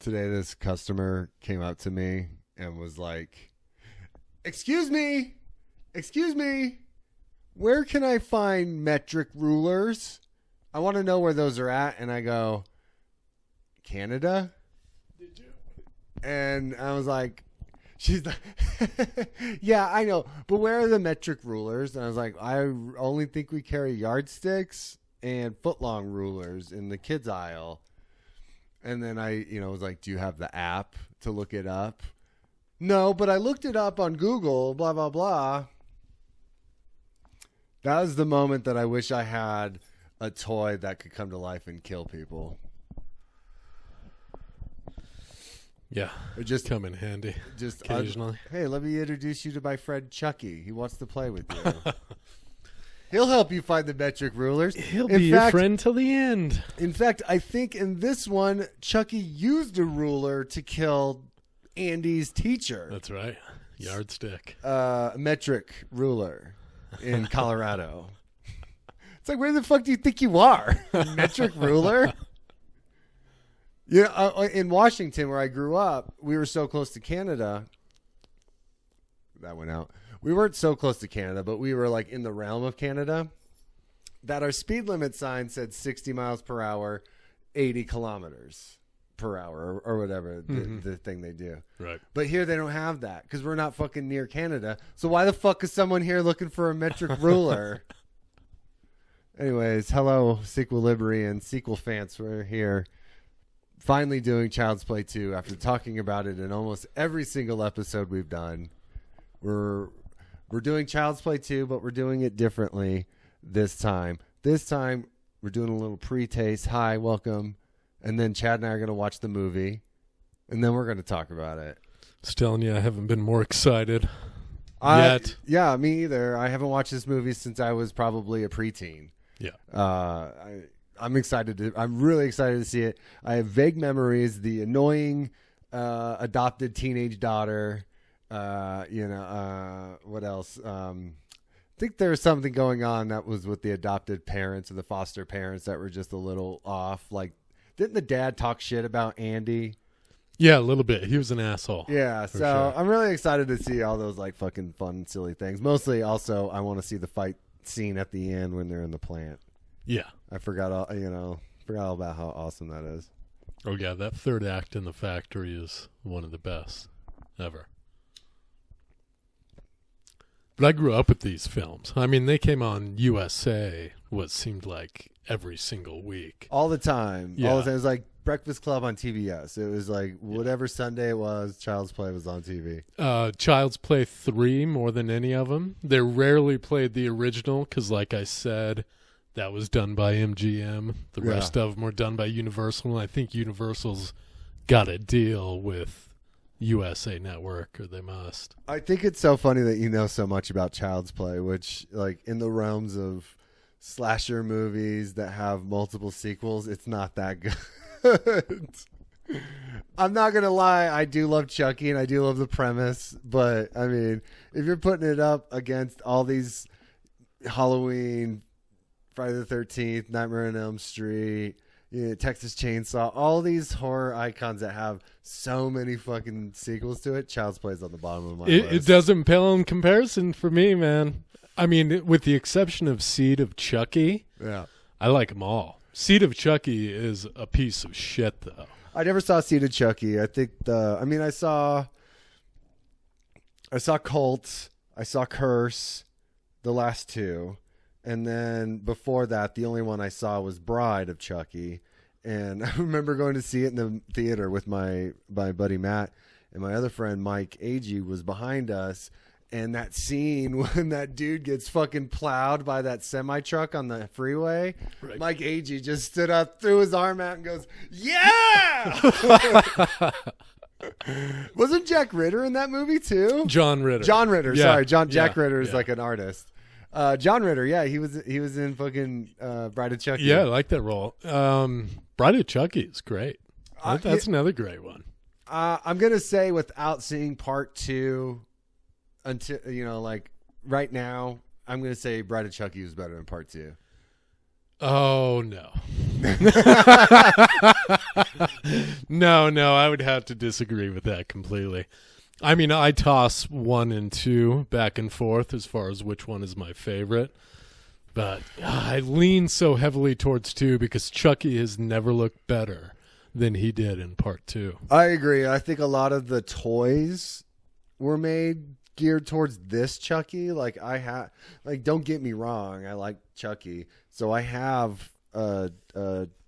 Today, this customer came up to me and was like, excuse me, where can I find metric rulers? I want to know where those are at. And I go, Canada? Did you? And I was like, she's like, yeah, I know, but where are the metric rulers? And I was like, I only think we carry yardsticks and footlong rulers in the kids aisle. And then I, was like, do you have the app to look it up? No, but I looked it up on Google, blah, blah, blah. That was the moment that I wish I had a toy that could come to life and kill people. Yeah, or just come in handy. Just occasionally. Hey, let me introduce you to my friend Chucky. He wants to play with you. He'll help you find the metric rulers. He'll be your friend till the end. In fact, I think in this one, Chucky used a ruler to kill Andy's teacher. That's right. Yardstick. Metric ruler in Colorado. It's like, where the fuck do you think you are? Metric ruler? In Washington, where I grew up, we were so close to Canada. That went out. We weren't so close to Canada, but we were like in the realm of Canada, that our speed limit sign said 60 miles per hour, 80 kilometers per hour, or whatever the thing they do. Right. But here they don't have that because we're not fucking near Canada. So why the fuck is someone here looking for a metric ruler? Anyways, hello, Sequilibrian, sequel fans. We're here finally doing Child's Play 2 after talking about it in almost every single episode we've done. We're doing Child's Play 2, but we're doing it differently this time. This time, we're doing a little pre-taste. Hi, welcome. And then Chad and I are going to watch the movie, and then we're going to talk about it. Just telling you, I haven't been more excited yet. Yeah, me either. I haven't watched this movie since I was probably a preteen. Yeah. I'm excited. I'm really excited to see it. I have vague memories. The annoying adopted teenage daughter. What else? I think there was something going on that was with the adopted parents or the foster parents that were just a little off. Like, didn't the dad talk shit about Andy? Yeah, a little bit. He was an asshole. Yeah, so sure. I'm really excited to see all those like fucking fun, silly things. Mostly, also, I want to see the fight scene at the end when they're in the plant. Yeah, I forgot all about how awesome that is. Oh yeah, that third act in the factory is one of the best ever. But I grew up with these films. I mean, they came on USA what seemed like every single week. All the time. Yeah. All the time. It was like Breakfast Club on TBS. It was like whatever Sunday it was, Child's Play was on TV. Child's Play 3 more than any of them. They rarely played the original because, like I said, that was done by MGM. The rest of them were done by Universal. And I think Universal's got a deal with USA Network, or they must. I think it's so funny that you know so much about Child's Play, which, like, in the realms of slasher movies that have multiple sequels, it's not that good. I'm not going to lie. I do love Chucky, and I do love the premise. But, I mean, if you're putting it up against all these Halloween, Friday the 13th, Nightmare on Elm Street, Texas Chainsaw, all these horror icons that have so many fucking sequels to it, Child's Play is on the bottom of my list. It doesn't pale in comparison for me, man. I mean, with the exception of Seed of Chucky, I like them all. Seed of Chucky is a piece of shit, though. I never saw Seed of Chucky. I think I saw Cult, I saw Curse, the last two. And then before that, the only one I saw was Bride of Chucky. And I remember going to see it in the theater with my buddy Matt, and my other friend Mike Agee was behind us. And that scene when that dude gets fucking plowed by that semi-truck on the freeway, right. Mike Agee just stood up, threw his arm out, and goes, yeah! Wasn't Jack Ritter in that movie too? John Ritter. Sorry. Jack Ritter is like an artist. John Ritter, he was in fucking Bride of Chucky. Yeah, I like that role. Bride of Chucky is great. That's another great one. I'm gonna say without seeing part 2, until like right now, I'm gonna say Bride of Chucky is better than part 2. Oh, no. No, I would have to disagree with that completely. I mean, I toss 1 and 2 back and forth as far as which one is my favorite. But I lean so heavily towards 2 because Chucky has never looked better than he did in part 2. I agree. I think a lot of the toys were made geared towards this Chucky. Like don't get me wrong, I like Chucky. So I have a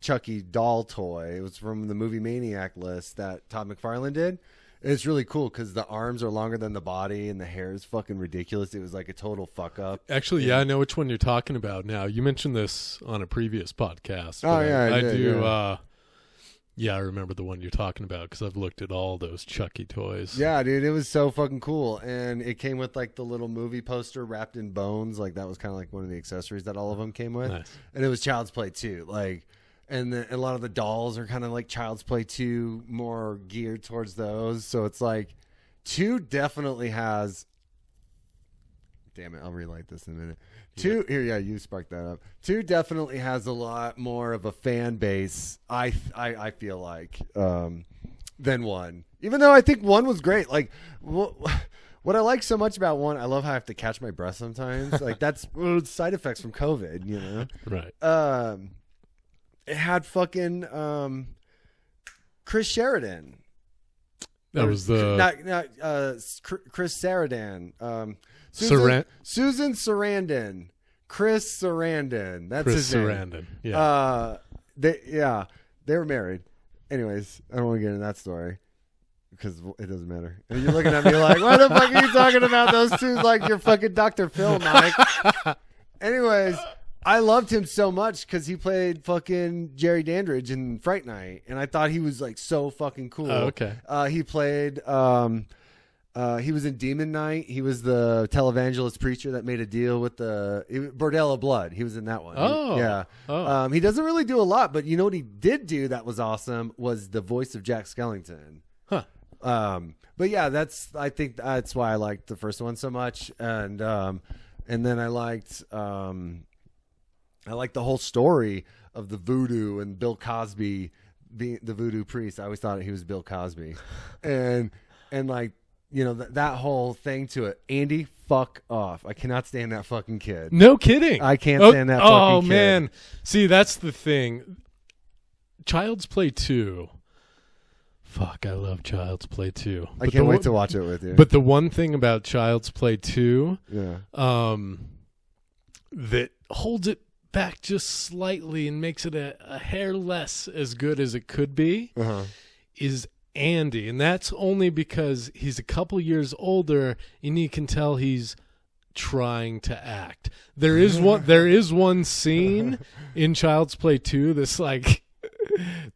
Chucky doll toy. It was from the Movie Maniac list that Todd McFarlane did. It's really cool because the arms are longer than the body and the hair is fucking ridiculous. It was like a total fuck up. Actually, yeah, I know which one you're talking about now. You mentioned this on a previous podcast. Oh, yeah, I did, do. Yeah. Yeah, I remember the one you're talking about because I've looked at all those Chucky toys. Yeah, dude, it was so fucking cool. And it came with like the little movie poster wrapped in bones. Like that was kind of like one of the accessories that all of them came with. Nice. And it was Child's Play 2. Like, and a lot of the dolls are kind of like Child's Play 2, more geared towards those. So it's like 2 definitely has. Damn it, I'll relight this in a minute. 2 here, yeah, you sparked that up. 2 definitely has a lot more of a fan base. I feel like than 1. Even though I think 1 was great. Like what I like so much about 1, I love how I have to catch my breath sometimes. Like that's side effects from COVID, you know. Right. It had fucking Chris Sheridan. That was the not Chris Sarandon. Susan Sarandon. Chris Sarandon. That's Chris his name. Sarandon. Yeah. They were married. Anyways, I don't want to get into that story because it doesn't matter. And you're looking at me like, why the fuck are you talking about those two like you're fucking Dr. Phil, Mike? Anyways, I loved him so much because he played fucking Jerry Dandridge in Fright Night, and I thought he was like so fucking cool. Oh, okay. He played. He was in Demon Knight. He was the televangelist preacher that made a deal with the Bordello Blood. He was in that one. Oh, yeah. Oh. He doesn't really do a lot, but you know what he did do that was awesome was the voice of Jack Skellington. Huh. But yeah, I think that's why I liked the first one so much, and then I liked the whole story of the voodoo and Bill Cosby being the voodoo priest. I always thought he was Bill Cosby, and like. You know, that whole thing to it. Andy, fuck off. I cannot stand that fucking kid. No kidding. I can't stand that fucking kid. Oh, man. See, that's the thing. Child's Play 2. Fuck, I love Child's Play 2. I can't wait to watch it with you. But the one thing about Child's Play 2 that holds it back just slightly and makes it a hair less as good as it could be is Andy, and that's only because he's a couple years older and you can tell he's trying to act. There is one scene in Child's Play 2 that's like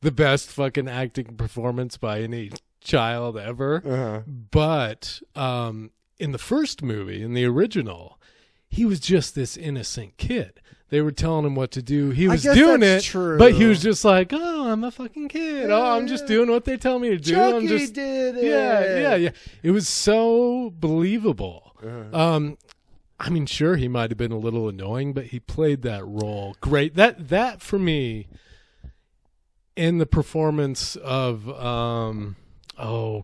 the best fucking acting performance by any child ever. But in the first movie, in the original, he was just this innocent kid. They were telling him what to do. He was doing it, true. But he was just like, "Oh, I'm a fucking kid. Oh, I'm just doing what they tell me to do." Chucky did it. Yeah. It was so believable. I mean, sure, he might have been a little annoying, but he played that role great. That for me, in the performance of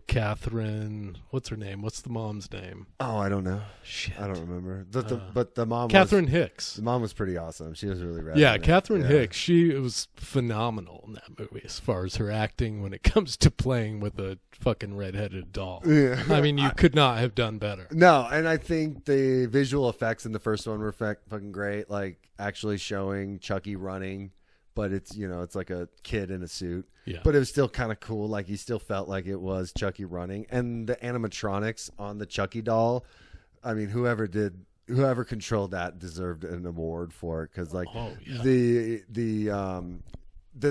Catherine, what's her name? What's the mom's name? Oh, I don't know. Shit. I don't remember. But the mom Catherine Hicks. The mom was pretty awesome. She was really rad. Yeah, Catherine Hicks. She was phenomenal in that movie as far as her acting when it comes to playing with a fucking redheaded doll. Yeah. I mean, you could not have done better. No, and I think the visual effects in the first one were fucking great. Like actually showing Chucky running, but it's like a kid in a suit. Yeah. But it was still kind of cool. Like you still felt like it was Chucky running, and the animatronics on the Chucky doll. I mean, whoever controlled that deserved an award for it because the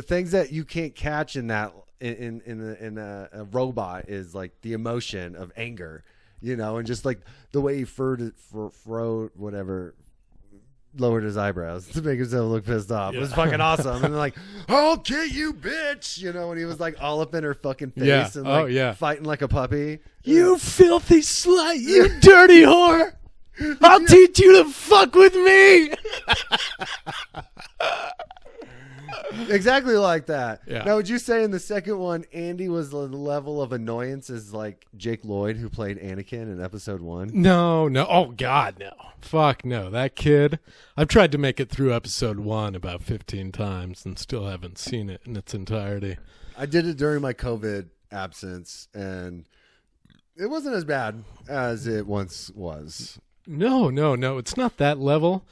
things that you can't catch in that in a robot is like the emotion of anger, and just like the way he lowered his eyebrows to make himself look pissed off. It was fucking awesome. And like, I'll get you, bitch. When he was like all up in her fucking face and like fighting like a puppy. You filthy slut, you dirty whore. I'll teach you to fuck with me. Exactly like that. Yeah. Now, would you say in the second one, Andy was the level of annoyance as like Jake Lloyd, who played Anakin in episode 1? No. Oh, God, no. Fuck no. That kid, I've tried to make it through episode 1 about 15 times and still haven't seen it in its entirety. I did it during my COVID absence, and it wasn't as bad as it once was. No. It's not that level.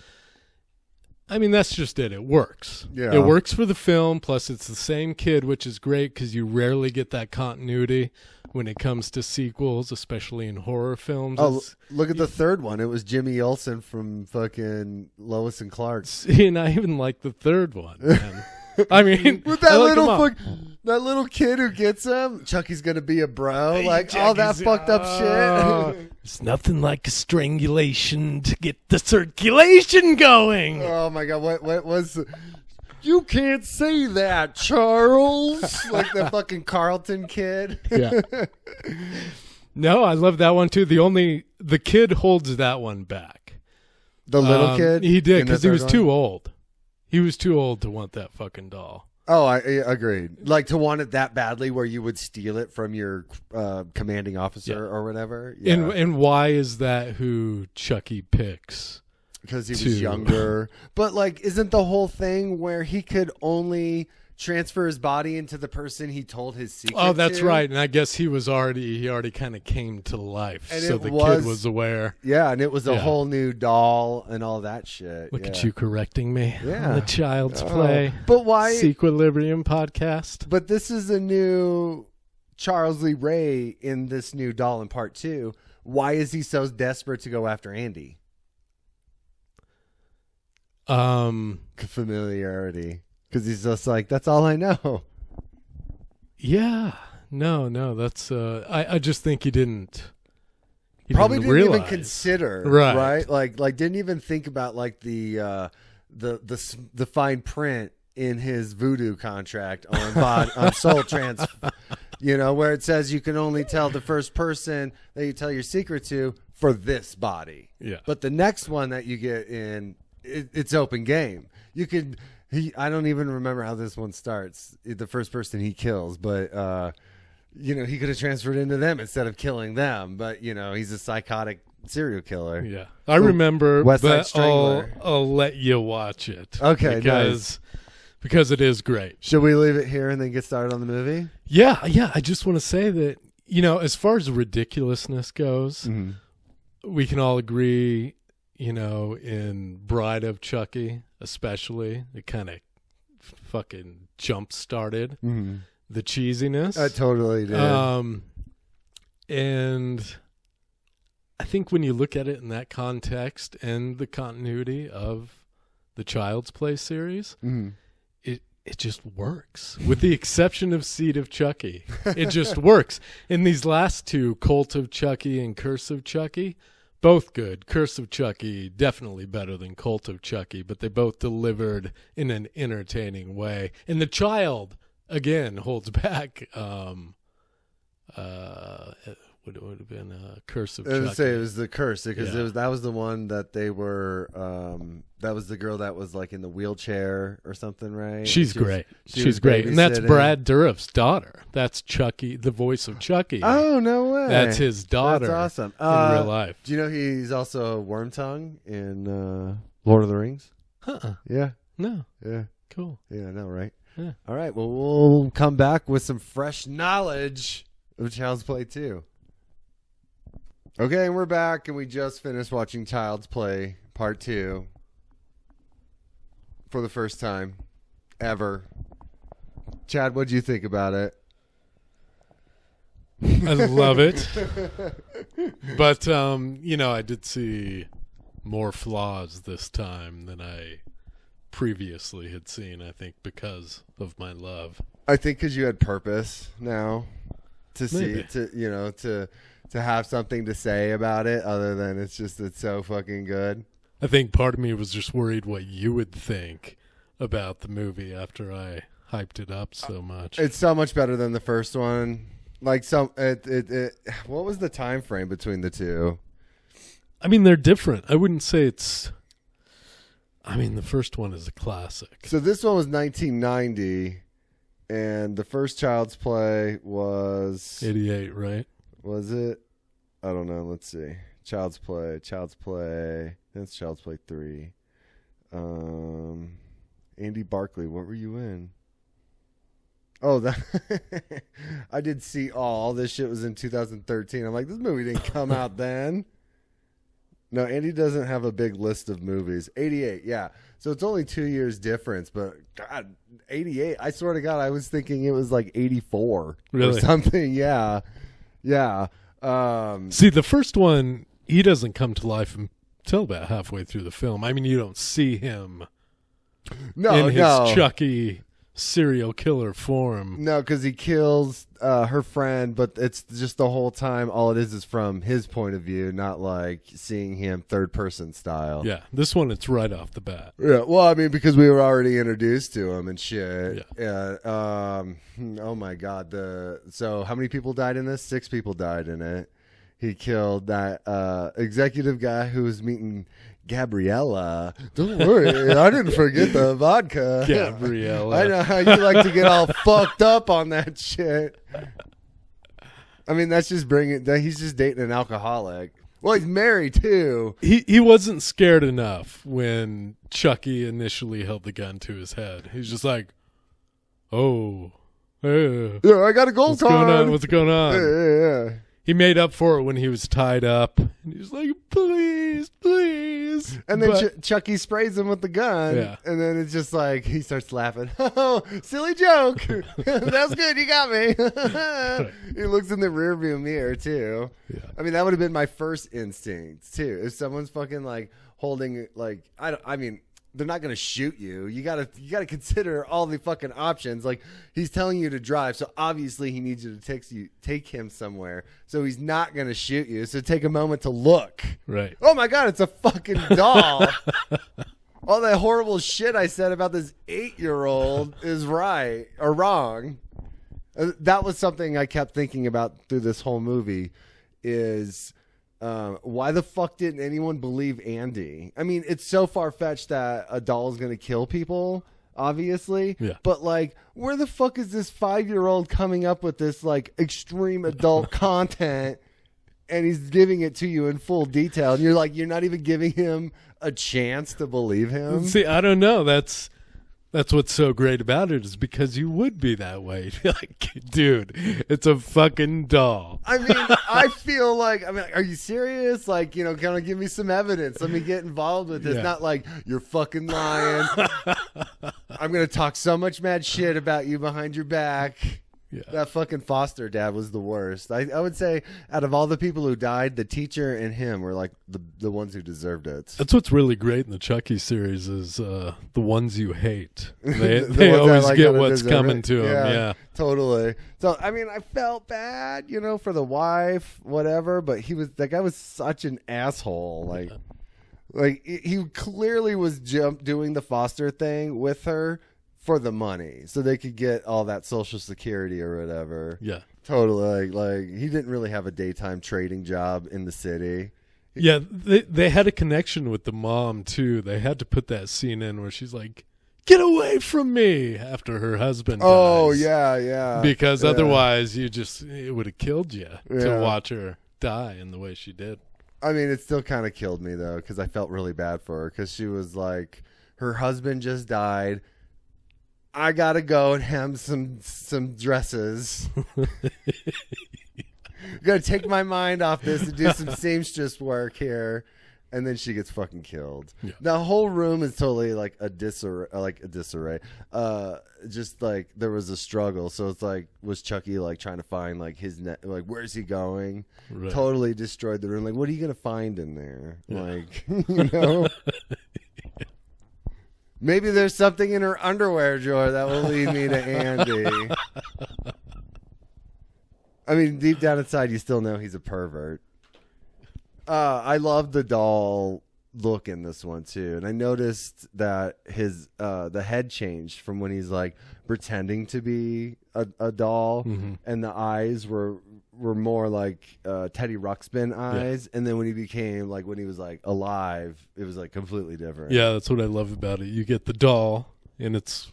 I mean, that's just it. It works. Yeah. It works for the film. Plus, it's the same kid, which is great because you rarely get that continuity when it comes to sequels, especially in horror films. Oh, look at the third one. It was Jimmy Olsen from fucking Lois and Clark. And I even like the third one, man. I mean, with that I like them all. that little kid who gets him, Chucky's gonna be a bro, like all that fucked up shit. It's nothing like a strangulation to get the circulation going. Oh my god, what was? You can't say that, Charles. Like the fucking Carlton kid. Yeah. No, I love that one too. The kid holds that one back. The little kid. He did in the because he third was one? too old. He was too old to want that fucking doll. Oh, I agreed. Like to want it that badly, where you would steal it from your commanding officer or whatever. Yeah. And why is that who Chucky picks? Because he was younger. But like, isn't the whole thing where he could only transfer his body into the person he told his secret Oh, that's to? right. And I guess he already kind of came to life. And so the kid was aware. Yeah, and it was a whole new doll and all that shit. Look at you correcting me Yeah. on the Child's Play But why? Sequilibrium podcast. But this is a new Charles Lee Ray in this new doll in part 2. Why is he so desperate to go after Andy? Familiarity. Because he's just like, that's all I know. Yeah. No, that's I just think he didn't Probably didn't realize. even consider, Right. Like didn't even think about like the fine print in his voodoo contract on soul trans, where it says you can only tell the first person that you tell your secret to for this body. Yeah. But the next one that you get in, it's open game. You could. I don't even remember how this one starts. The first person he kills, but he could have transferred into them instead of killing them. But he's a psychotic serial killer. Yeah, I remember. West Side But Strangler. I'll let you watch it. Okay, because it is great. Should we leave it here and then get started on the movie? Yeah. I just want to say that as far as ridiculousness goes, we can all agree. In Bride of Chucky, especially, it kind of fucking jump started the cheesiness. I totally did. And I think when you look at it in that context and the continuity of the Child's Play series, it just works. With the exception of Seed of Chucky, it just works. In these last two, Cult of Chucky and Curse of Chucky, both good. Curse of Chucky, definitely better than Cult of Chucky, but they both delivered in an entertaining way. And the child, again, holds back. Would have been Curse of I was Chucky. gonna say it was the curse because Yeah. that was the one that they were. That was the girl that was like in the wheelchair or something, right? She's She was- great. she She's was great. And that's babysitting. Brad Dourif's daughter. That's Chucky, the voice of Chucky. Oh no way! That's his daughter. That's awesome. In real life. Do you know he's also Wormtongue in Lord of the Rings? Yeah, No. yeah, Cool. yeah. I know, right? Yeah. All right. Well, we'll come back with some fresh knowledge of Child's Play 2. Okay, and we're back, and we just finished watching Child's Play Part 2 for the first time ever. Chad, what'd you think about it? I love it. But, I did see more flaws this time than I previously had seen, I think, because of my love. I think because you had purpose now to Maybe. to have something to say about it other than it's so fucking good. I think part of me was just worried what you would think about the movie after I hyped it up so much. It's so much better than the first one. Like what was the time frame between the two? I mean, they're different. I wouldn't say it's I mean, the first one is a classic. So this one was 1990, and the first Child's Play was 88, right? Was it? I don't know. Let's see. Child's Play. That's Child's Play 3. Andy Barclay. What were you in? Oh, that I did see all this shit was in 2013. I'm like, this movie didn't come out then. No, Andy doesn't have a big list of movies. 88, yeah. So it's only 2 years difference, but God, 88. I swear to God, I was thinking it was like 84 really? Or something. Yeah. Yeah. See, the first one, he doesn't come to life until about halfway through the film. I mean, you don't see him in his Chucky serial killer form. No, because he kills her friend, but it's just the whole time, all it is from his point of view, not like seeing him third person style. Yeah, this one, it's right off the bat. Yeah, well, I mean, because we were already introduced to him and shit. Yeah. Oh my God. So how many people died in this? 6 people died in it. He killed that executive guy who was meeting Gabriella. Don't worry, I didn't forget the vodka. Gabriella. I know how you like to get all fucked up on that shit. I mean, that's just he's just dating an alcoholic. Well, he's married too. He wasn't scared enough when Chucky initially held the gun to his head. He's just like, oh, yeah, I got a gold card. What's going on? Yeah. He made up for it when he was tied up. And he was like, please, please. And then Chucky sprays him with the gun. Yeah. And then it's just like, he starts laughing. Oh, silly joke. That's good. You got me. He looks in the rearview mirror, too. Yeah. I mean, that would have been my first instinct, too. If someone's fucking, like, holding, like, I mean, they're not going to shoot you. You gotta consider all the fucking options. Like, he's telling you to drive, so obviously he needs you to take him somewhere. So he's not going to shoot you. So take a moment to look. Right. Oh my God, it's a fucking doll. All that horrible shit I said about this 8-year-old is right or wrong. That was something I kept thinking about through this whole movie is why the fuck didn't anyone believe Andy? I mean, it's so far-fetched that a doll is going to kill people, obviously. Yeah. But, like, where the fuck is this 5-year-old coming up with this, like, extreme adult content, and he's giving it to you in full detail, and you're like, you're not even giving him a chance to believe him? See, I don't know. That's what's so great about it is because you would be that way. You'd be like, dude, it's a fucking doll. I mean, I feel like, are you serious? Like, you know, kind of give me some evidence. Let me get involved with this. Yeah. Not like, you're fucking lying. I'm going to talk so much mad shit about you behind your back. Yeah. That fucking foster dad was the worst. I would say out of all the people who died, the teacher and him were like the ones who deserved it. That's what's really great in the Chucky series is the ones you hate. They ones always like get that what's deserve coming it. to them. Yeah. Totally. So, I mean, I felt bad, you know, for the wife, whatever, but that guy was such an asshole. Like he clearly was doing the foster thing with her for the money so they could get all that Social Security or whatever. Yeah. Totally. Like he didn't really have a daytime trading job in the city. Yeah, they had a connection with the mom too. They had to put that scene in where she's like, "Get away from me!" after her husband dies. Oh yeah. Because otherwise, it would have killed you to watch her die in the way she did. I mean, it still kind of killed me though because I felt really bad for her because she was like, her husband just died. I gotta go and hem some dresses. Gotta take my mind off this and do some seamstress work here, and then she gets fucking killed. Yeah. The whole room is totally like a disarray. Just like there was a struggle. So it's like, was Chucky like trying to find like his like where's he going? Right. Totally destroyed the room. Like, what are you gonna find in there? Yeah. Like, you know. Maybe there's something in her underwear drawer that will lead me to Andy. I mean, deep down inside, you still know he's a pervert. I love the doll look in this one too, and I noticed that his the head changed from when he's like pretending to be a doll, and the eyes were were more like Teddy Ruxpin eyes, and then when he became like when he was like alive, it was like completely different. Yeah, that's what I love about it. You get the doll in its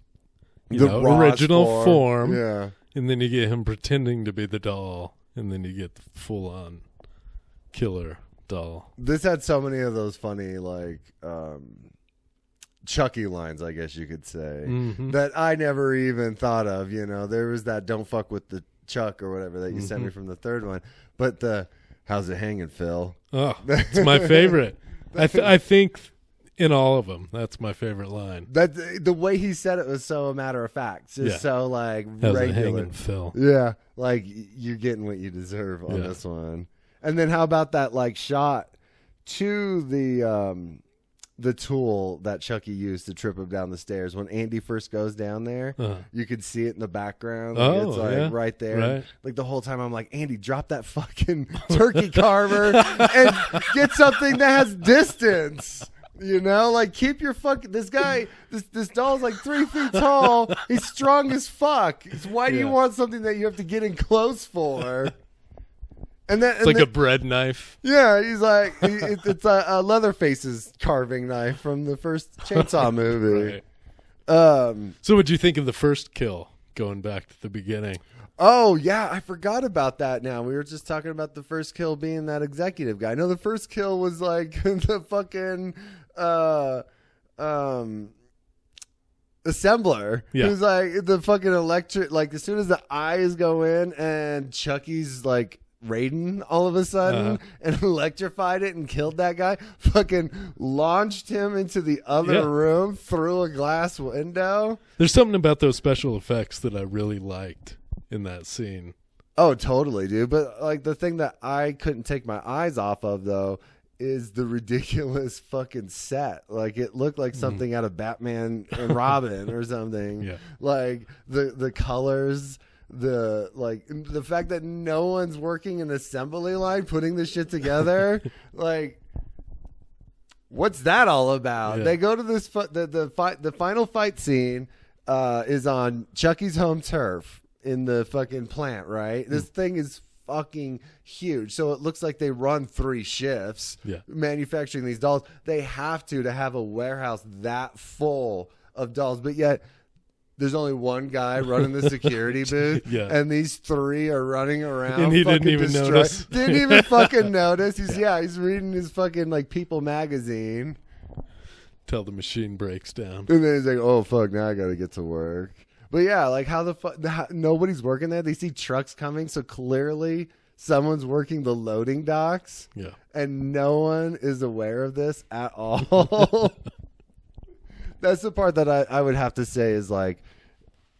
raw original form, yeah, and then you get him pretending to be the doll, and then you get the full-on killer doll. This had so many of those funny like Chucky lines, I guess you could say, that I never even thought of. You know, there was that "Don't fuck with the Chuck" or whatever that you sent me from the third one, but the "How's it hanging, Phil?" Oh, it's my favorite. I think in all of them, that's my favorite line. That the way he said it was so matter of fact, just so like How's regular. it hanging, Phil? Yeah, like you're getting what you deserve on this one. And then how about that like shot to the tool that Chucky used to trip him down the stairs when Andy first goes down there? You could see it in the background. Like, it's like right there. Right. Like the whole time I'm like, Andy, drop that fucking turkey carver and get something that has distance. You know, like keep your fucking this doll's like 3 feet tall. He's strong as fuck. Why do you want something that you have to get in close for? And then it's like a bread knife. Yeah, he's like it's a Leatherface's carving knife from the first Chainsaw movie. Right. So what'd you think of the first kill? Going back to the beginning. Oh yeah, I forgot about that. Now we were just talking about the first kill being that executive guy. No, the first kill was like the fucking assembler. Yeah. Who's like the fucking electric. Like as soon as the eyes go in and Chucky's like Raiden all of a sudden and electrified it and killed that guy, fucking launched him into the other room through a glass window. There's something about those special effects that I really liked in that scene. Oh, totally, dude. But like the thing that I couldn't take my eyes off of though is the ridiculous fucking set. Like it looked like something out of Batman and Robin or something. Yeah. Like the colors, the fact that no one's working an assembly line putting this shit together. Like what's that all about? Yeah. They go to this the final fight scene is on Chucky's home turf in the fucking plant, right? This thing is fucking huge. So it looks like they run 3 shifts manufacturing these dolls. They have to have a warehouse that full of dolls, but yet there's only one guy running the security booth, and these 3 are running around. And he didn't even notice. Didn't even fucking notice. He's reading his fucking like People magazine. Till the machine breaks down. And then he's like, oh fuck, now I gotta get to work. But yeah, like how the fuck nobody's working there. They see trucks coming, so clearly someone's working the loading docks. Yeah. And no one is aware of this at all. That's the part that I would have to say is like,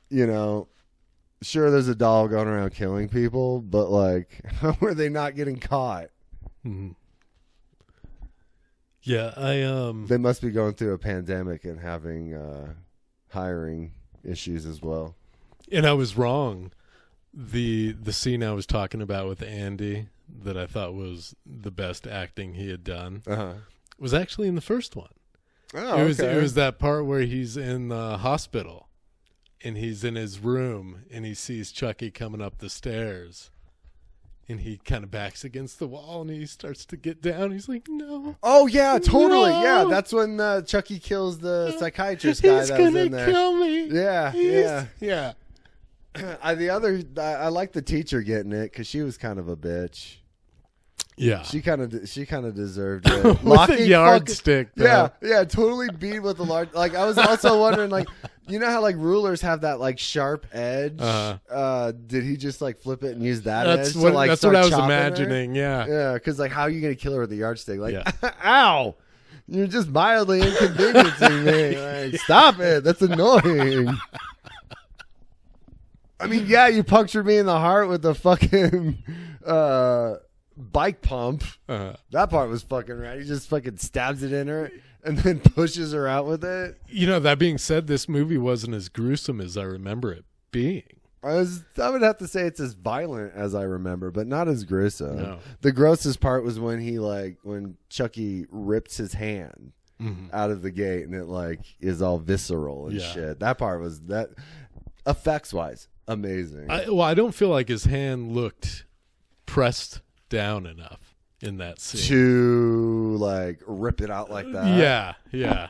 you know, sure there's a doll going around killing people, but like how are they not getting caught? Mm-hmm. Yeah, they must be going through a pandemic and having hiring issues as well. And I was wrong. The scene I was talking about with Andy that I thought was the best acting he had done was actually in the first one. Oh, it was that part where he's in the hospital and he's in his room and he sees Chucky coming up the stairs. And he kind of backs against the wall and he starts to get down. He's like, no. Oh, yeah, totally. No. Yeah, that's when Chucky kills the psychiatrist guy that was in there. He's going to kill me. Yeah. I like the teacher getting it because she was kind of a bitch. Yeah. She kind of deserved it. With a yardstick. Yeah, totally beat with the large. Like, I was also wondering, like, you know how like rulers have that like sharp edge? Did he just like flip it and use that edge? That's what I was imagining. Her? Yeah, because like, how are you gonna kill her with a yardstick? Like, ow! You're just mildly inconveniencing me. Like, stop it! That's annoying. I mean, yeah, you punctured me in the heart with the fucking bike pump. That part was fucking rad. He just fucking stabs it in her and then pushes her out with it. You know, that being said, this movie wasn't as gruesome as I remember it being. I would have to say it's as violent as I remember, but not as gruesome. No. The grossest part was when Chucky rips his hand out of the gate and it like is all visceral and shit. That part was effects wise amazing. I don't feel like his hand looked pressed down enough in that scene to like rip it out like that. Yeah.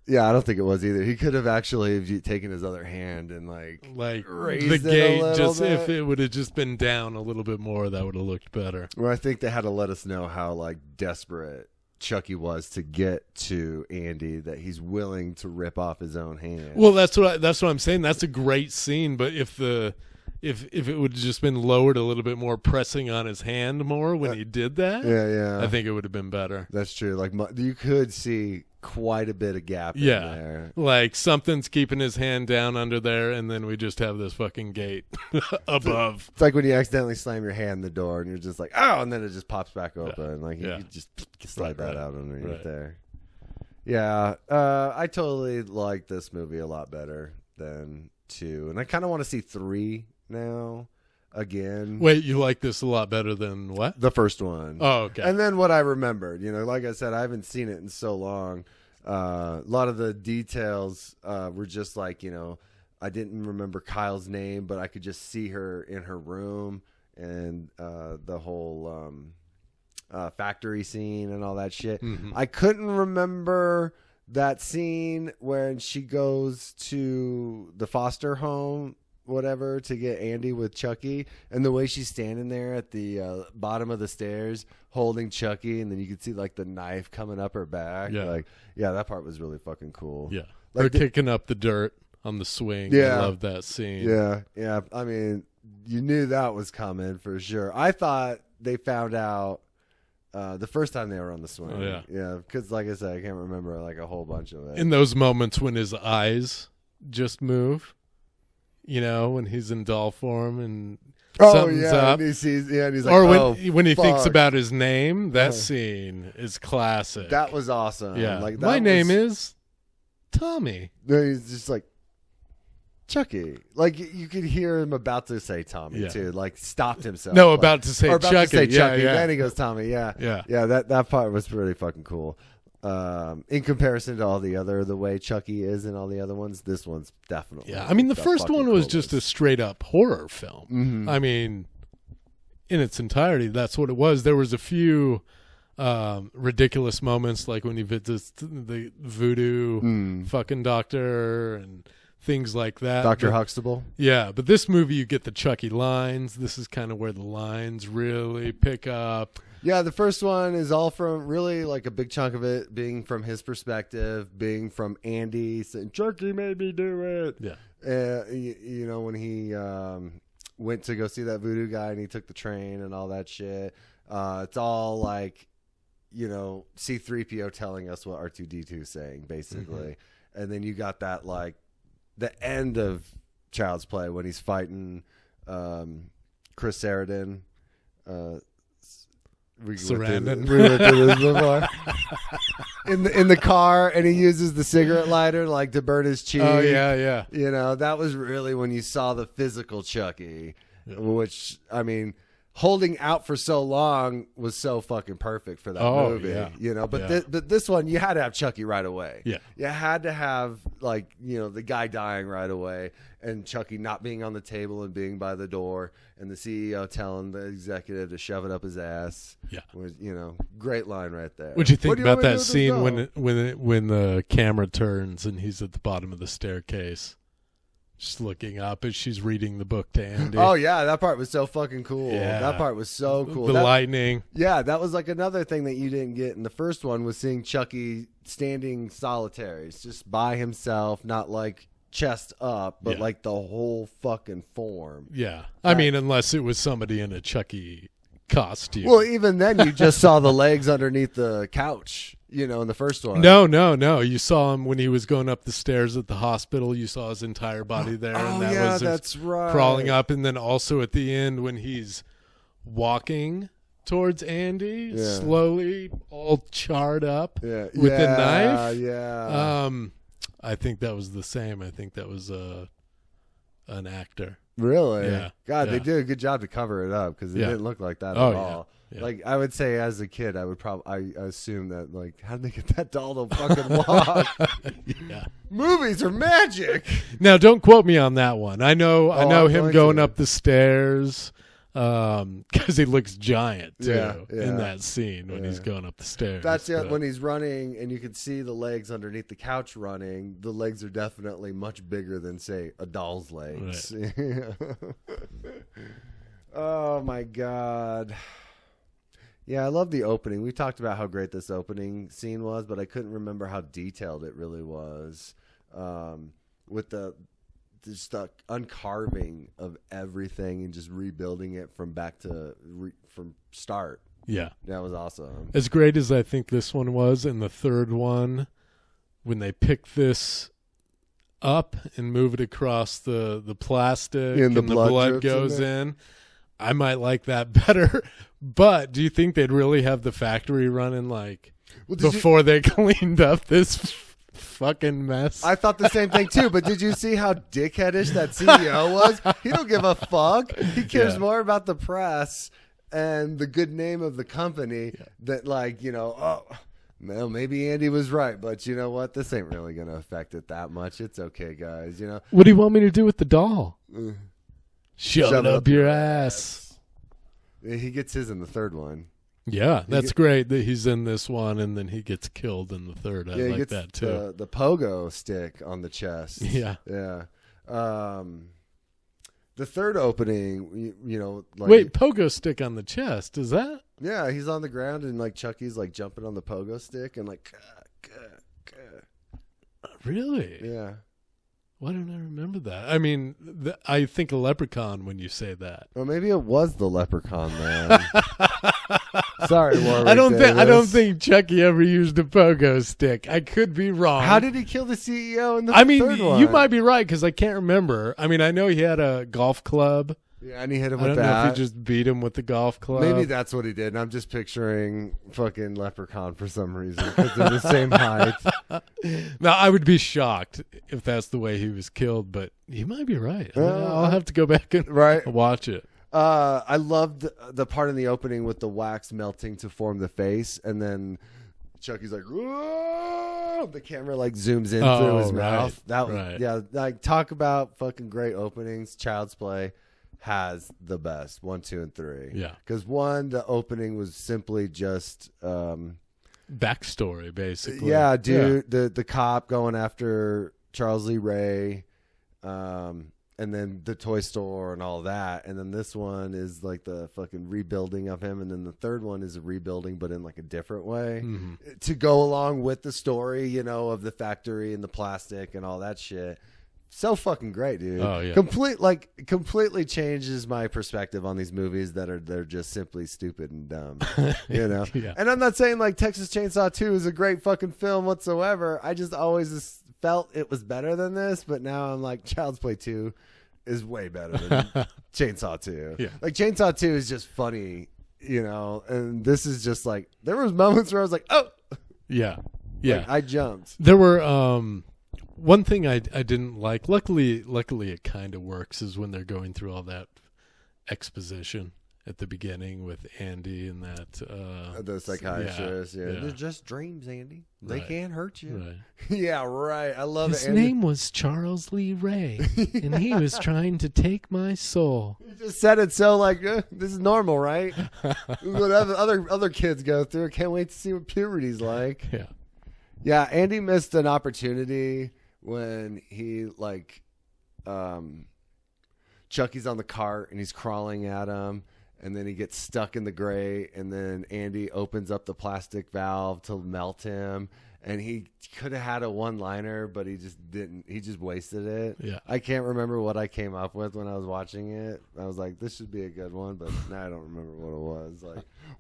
I don't think it was either. He could have actually taken his other hand and like raised the gate. bit. If it would have just been down a little bit more, that would have looked better. Well, I think they had to let us know how like desperate Chucky was to get to Andy, that he's willing to rip off his own hand. Well, that's what I'm saying. That's a great scene, but if it would have just been lowered a little bit more, pressing on his hand more when he did that, I think it would have been better. That's true. Like you could see quite a bit of gap in there. Like something's keeping his hand down under there, and then we just have this fucking gate above. It's like when you accidentally slam your hand in the door and you're just like, oh, and then it just pops back open. Like you just slide that out underneath there. Yeah, I totally like this movie a lot better than 2, and I kind of want to see 3 now again. Wait, you like this a lot better than what? The first one. Oh, okay. And then what I remembered, like I said, I haven't seen it in so long. A lot of the details were just like, I didn't remember Kyle's name, but I could just see her in her room, and the whole factory scene and all that shit. Mm-hmm. I couldn't remember that scene when she goes to the foster home, whatever, to get Andy with Chucky, and the way she's standing there at the bottom of the stairs holding Chucky, and then you could see like the knife coming up her back. That part was really fucking cool. Her kicking up the dirt on the swing. I love that scene. I mean, you knew that was coming for sure. I thought they found out the first time they were on the swing. Because like I said, I can't remember like a whole bunch of it. In those moments when his eyes just move, when he's in doll form and something's up. And he sees, and he's like, or when he thinks about his name, that scene is classic. That was awesome. Yeah. Like, my name is Tommy. He's just like, Chucky. Like, you could hear him about to say Tommy, too. Like, stopped himself. No, like, about to say Chucky. About to say Chucky. Yeah. Then he goes, Tommy. Yeah, that part was really fucking cool. In comparison to all the way Chucky is in all the other ones, this one's definitely. Yeah, I mean, the first one was just a straight up horror film. Mm-hmm. I mean, in its entirety, that's what it was. There was a few ridiculous moments, like when he visits the voodoo fucking doctor and things like that. Dr. Huxtable? Yeah, but this movie, you get the Chucky lines. This is kind of where the lines really pick up. Yeah, the first one is all from really like a big chunk of it being from his perspective, being from Andy saying, Chucky made me do it. Yeah. When he went to go see that voodoo guy and he took the train and all that shit. It's all like, C-3PO telling us what R2-D2 is saying, basically. Mm-hmm. And then you got that, like, the end of Child's Play when he's fighting Chris Sarandon. We went through this before. in the car, and he uses the cigarette lighter like to burn his cheek. Oh yeah. That was really when you saw the physical Chucky, which I mean, holding out for so long was so fucking perfect for that movie. Yeah. But this one you had to have Chucky right away. Yeah, you had to have the guy dying right away, and Chucky not being on the table and being by the door, and the CEO telling the executive to shove it up his ass. Yeah, was great line right there. What'd you think about that scene when the camera turns and he's at the bottom of the staircase, just looking up as she's reading the book to Andy? Oh yeah, that part was so fucking cool. Yeah. That part was so cool. The lightning. Yeah, that was like another thing that you didn't get in the first one, was seeing Chucky standing solitary, it's just by himself, not like chest up, but like the whole fucking form. Yeah. I mean, unless it was somebody in a Chucky costume. Well, even then you just saw the legs underneath the couch, in the first one. No. You saw him when he was going up the stairs at the hospital. You saw his entire body there. Oh, and yeah, that's right. Crawling up. And then also at the end when he's walking towards Andy, slowly, all charred up with the knife. Yeah. I think that was the same. I think that was an actor. Really? Yeah. God, they did a good job to cover it up, because it didn't look like that at all. Yeah. Like, I would say as a kid, I assume that, like, how did they get that doll to fucking walk? Movies are magic. Now, don't quote me on that one. I know him going up the stairs. because he looks giant too Yeah. in that scene when he's going up the stairs. That's it. When he's running and you can see the legs underneath the couch running, the legs are definitely much bigger than, say, a doll's legs. Right. Oh, my God. Yeah, I love the opening. We talked about how great this opening scene was, but I couldn't remember how detailed it really was. With the uncarving of everything and just rebuilding it from start. Yeah. That was awesome. As great as I think this one was, and the third one, when they pick this up and move it across the plastic and the blood goes in, I might like that better. But do you think they'd really have the factory running before they cleaned up this fucking mess? I thought the same thing too, but did you see how dickheadish that CEO was? He don't give a fuck. He cares more about the press and the good name of the company that, well, maybe Andy was right, but you know what? This ain't really going to affect it that much. It's okay, guys. What do you want me to do with the doll? Shove it up your ass. He gets his in the third one. Yeah, that's great that he's in this one and then he gets killed in the third. I like that too. The pogo stick on the chest. Yeah. Yeah. The third opening, wait, pogo stick on the chest, is that? Yeah, he's on the ground and Chucky's jumping on the pogo stick and Really? Yeah. Why don't I remember that? I mean, I think a leprechaun when you say that. Or maybe it was the leprechaun man. Sorry, Warwick I don't Davis. think Chucky ever used a pogo stick. I could be wrong. How did he kill the CEO in the third one? You might be right because I can't remember. I mean, I know he had a golf club. Yeah, and he hit him with that. I don't know if he just beat him with the golf club. Maybe that's what he did. And I'm just picturing fucking leprechaun for some reason because they're the same height. Now, I would be shocked if that's the way he was killed, but you might be right. I'll have to go back and watch it. I loved the part in the opening with the wax melting to form the face, and then Chucky's like, whoa! The camera zooms in through his mouth. Talk about fucking great openings. Child's Play has the best 1, 2, and 3. Yeah, because the opening was simply just backstory, basically. Yeah, dude, the cop going after Charles Lee Ray, and then the toy store and all that, and then this one is the fucking rebuilding of him, and then the third one is a rebuilding but in a different way to go along with the story, of the factory and the plastic and all that shit. So fucking great, dude. Oh yeah. Completely changes my perspective on these movies they're just simply stupid and dumb. Yeah. And I'm not saying Texas Chainsaw 2 is a great fucking film whatsoever. I just always felt it was better than this, but now I'm Child's Play 2 is way better than Chainsaw 2. Yeah. Chainsaw 2 is just funny, and this is just there was moments where I was oh yeah. Yeah. I jumped. There were one thing I didn't like. Luckily it kind of works is when they're going through all that exposition at the beginning with Andy and that the psychiatrist. Yeah. They're just dreams, Andy. They can't hurt you. Right. Yeah, right. I love His it. His name was Charles Lee Ray, and he was trying to take my soul. You just said it so this is normal, right? What other kids go through. Can't wait to see what puberty's like. Yeah. Yeah, Andy missed an opportunity when he Chucky's on the cart and he's crawling at him, and then he gets stuck in the grate, and then Andy opens up the plastic valve to melt him, and he could have had a one-liner, but he just didn't. He just wasted it. Yeah. I can't remember what I came up with when I was watching it. I was like, this should be a good one, but now I don't remember what it was.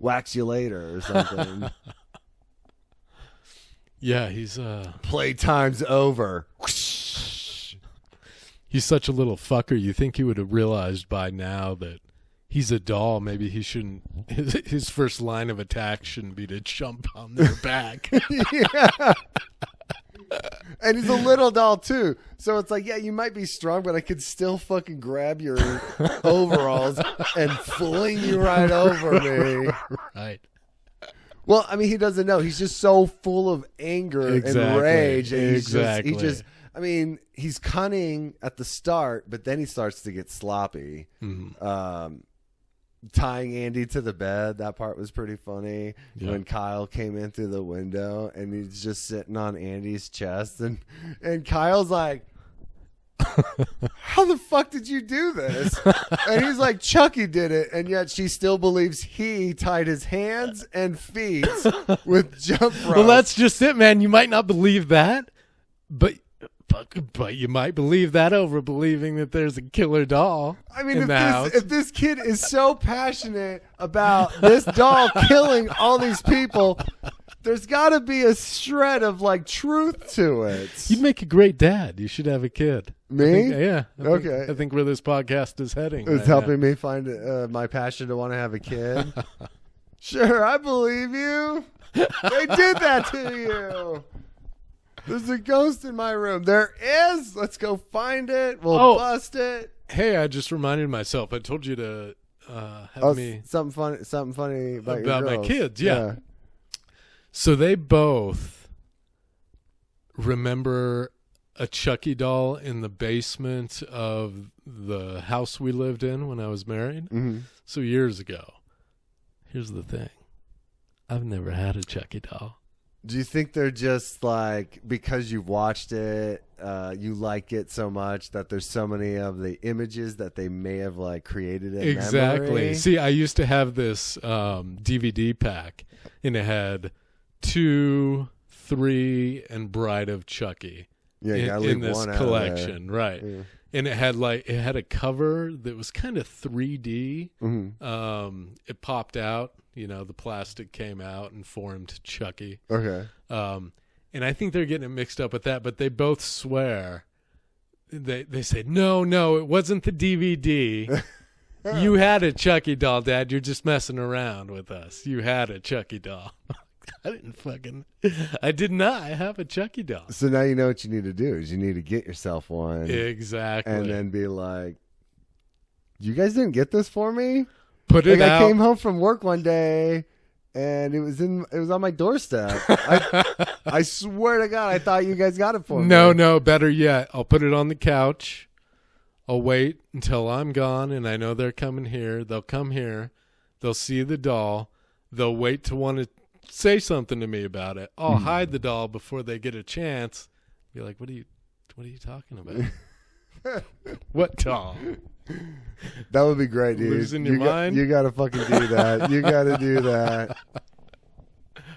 Wax you later or something. Yeah, he's playtime's over. He's such a little fucker. You think he would have realized by now that he's a doll. Maybe he shouldn't. His first line of attack shouldn't be to jump on their back. Yeah. And he's a little doll too, so it's you might be strong, but I could still fucking grab your overalls and fling you right over me. Right. Well, I mean, he doesn't know. He's just so full of anger and rage. And he's cunning at the start, but then he starts to get sloppy. Mm-hmm. tying Andy to the bed. That part was pretty funny. Yeah. When Kyle came in through the window and he's just sitting on Andy's chest, and Kyle's like, how the fuck did you do this? And he's like, Chucky did it, and yet she still believes he tied his hands and feet with jump ropes. Well, that's just it, man. You might not believe that, but you might believe that over believing that there's a killer doll. I mean, in the house. if this kid is so passionate about this doll killing all these people, there's got to be a shred of like truth to it. You'd make a great dad. You should have a kid. Me? I think where this podcast is heading. It's helping me find my passion to want to have a kid. Sure, I believe you. They did that to you. There's a ghost in my room. There is. Let's go find it. We'll bust it. Hey, I just reminded myself. I told you to have me something funny about your my girls. kids. Yeah. So they both remember a Chucky doll in the basement of the house we lived in when I was married. Mm-hmm. So years ago. Here's the thing. I've never had a Chucky doll. Do you think they're just like, because you've watched it, you like it so much that there's so many of the images that they may have like created in Exactly. memory? See, I used to have this DVD pack, and it had 2, 3, and Bride of Chucky in this collection, right? Yeah. And it had a cover that was kind of 3D. Mm-hmm. It popped out. You know, the plastic came out and formed Chucky. Okay. And I think they're getting it mixed up with that, but they both swear. They say, no, it wasn't the DVD. You had a Chucky doll, Dad. You're just messing around with us. You had a Chucky doll. I did not have a Chucky doll. So now you know what you need to do is you need to get yourself one. Exactly. And then be like, you guys didn't get this for me? Put it out. I came home from work one day and it was on my doorstep. I swear to God, I thought you guys got it for me. No, better yet. I'll put it on the couch. I'll wait until I'm gone and I know they're coming here. They'll come here. They'll see the doll. They'll wait to want to say something to me about it. I'll hide the doll before they get a chance. Be like, what are you talking about? What doll? That would be great, dude. Losing your mind? You got to fucking do that. You got to do that.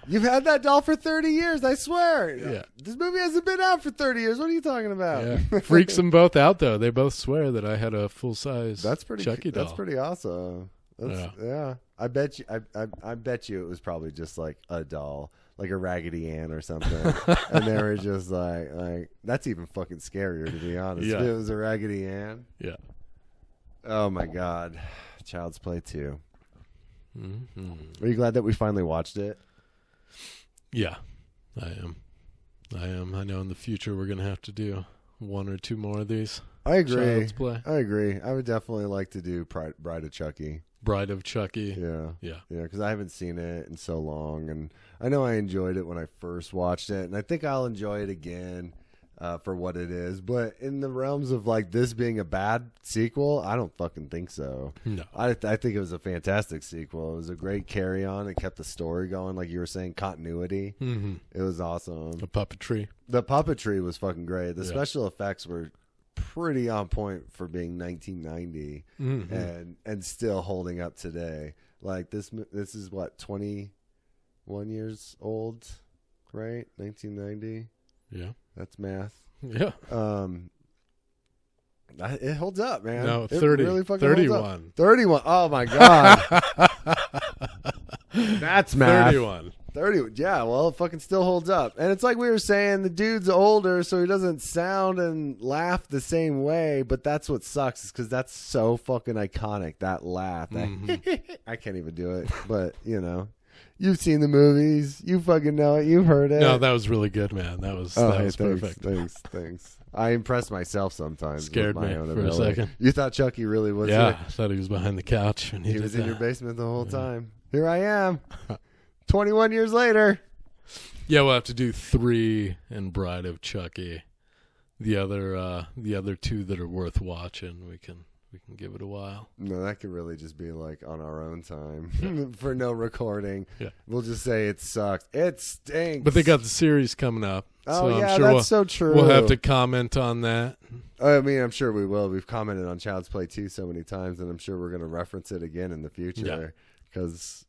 You've had that doll for 30 years, I swear. Yeah. This movie hasn't been out for 30 years. What are you talking about? Yeah. Freaks them both out, though. They both swear that I had a full-size Chucky doll. That's pretty awesome. Yeah. I bet you it was probably just like a doll, like a Raggedy Ann or something. And they were just like that's even fucking scarier, to be honest. Yeah. If it was a Raggedy Ann. Yeah. Oh my God. Child's Play 2. Mm-hmm. Are you glad that we finally watched it? Yeah, I am. I know in the future we're going to have to do 1 or 2 more of these. I agree. Child's Play. I agree. I would definitely like to do Bride of Chucky. Bride of Chucky. Yeah, because I haven't seen it in so long, and I know I enjoyed it when I first watched it, and I think I'll enjoy it again for what it is. But in the realms of like this being a bad sequel, I don't fucking think so. No, I think it was a fantastic sequel. It was a great carry on. It kept the story going, like you were saying, continuity. Mm-hmm. It was awesome. The puppetry. The puppetry was fucking great. The special effects were pretty on point for being 1990 and still holding up today. Like this is what, 21 years old, right? 1990. Yeah, that's math. Yeah. It holds up, man. No, it 30. Really fucking 31. Holds up. 31. Oh my God. That's math. 31. 30. Yeah, well, it fucking still holds up. And it's like we were saying, the dude's older, so he doesn't sound and laugh the same way, but that's what sucks, is because that's so fucking iconic, that laugh. I can't even do it, but, you know. You've seen the movies. You fucking know it. You've heard it. No, that was really good, man. That was perfect. Thanks. I impress myself sometimes. Scared with my me own for ability. a second. You thought Chucky really was Yeah, it? I thought he was behind the couch. When he was in your basement the whole time. Here I am. 21 years later. Yeah, we'll have to do 3 and Bride of Chucky. The other 2 that are worth watching, we can We can give it a while. No, that could really just be like on our own time for no recording. Yeah. We'll just say it sucks. It stinks. But they got the series coming up. Oh, so yeah, I'm sure that's so true. We'll have to comment on that. I mean, I'm sure we will. We've commented on Child's Play 2 so many times, and I'm sure we're going to reference it again in the future. Because